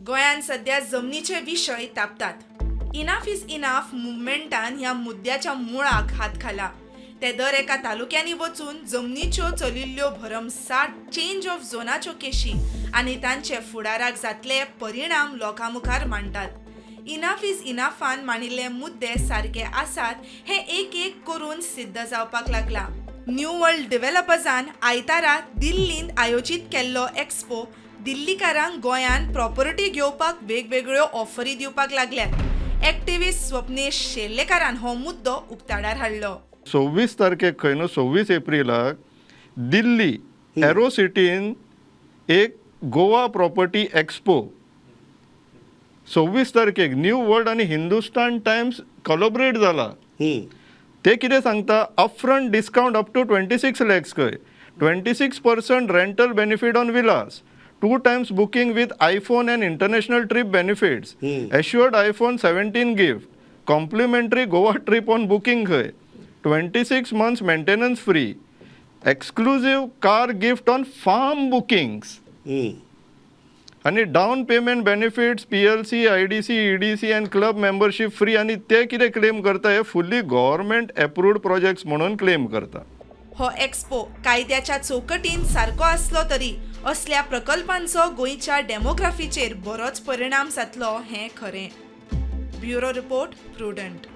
गोंयान सध्या जमनीचे विशय तापतात. इनाफ इज इनाफ मुवमेंटान ह्या मुद्द्याच्या मुळाक हात घाला. ते दर एका तालुक्यांनी वचून जमनीच्यो चलिल्ल्यो भरमसाट चेंज ऑफ झोनाच्यो केशी आनी तांचे फुडाराक जातले परिणाम लोकां मुखार मांडटात. इनाफ इज इनाफान मांडिल्ले मुद्दे सारखे आसात हे एक एक करून सिद्ध जावपाक लागला. न्यू वर्ल्ड डेव्हलपर्सान आयतारा दिल्लींत आयोजीत केल्लो एक्सपो दिल्लीकारांक गोंयान प्रॉपर्टी घेवपाक वेगवेगळ्यो ऑफरी दिवपाक लागल्यात. एक्टिव्हिस्ट स्वप्नेश शेर्लेकारान हो मुद्दो उक्ताडार हाडलो. 26 तारखेक खंय न्हू 26 एप्रिलाक दिल्ली एरो सिटीन एक गोवा प्रॉपर्टी एक्सपो 26 तारखेक न्यू वर्ल्ड आनी हिंदुस्तान टायम्स कोलॅबोरेट जाला. ते कितें सांगता upfront discount up to 26 lakhs खंय 26% rental benefit on villas 2 times booking with iPhone and international trip benefits, assured iPhone 17 gift, complimentary Goa trip on booking खंय 26 months maintenance free, exclusive car gift on farm bookings आणि down payment benefits PLC, IDC, EDC and club membership free. आणि ते कितें claim करता हे fully government approved projects म्हणून claim करता. हो एक्सपो कायद्याच्या चौकटीन सारको आसलो तरी असल्या प्रकल्पांचो गोंयच्या डेमोग्राफीचेर बरोच परिणाम जातलो हें खरें. Bureau report prudent.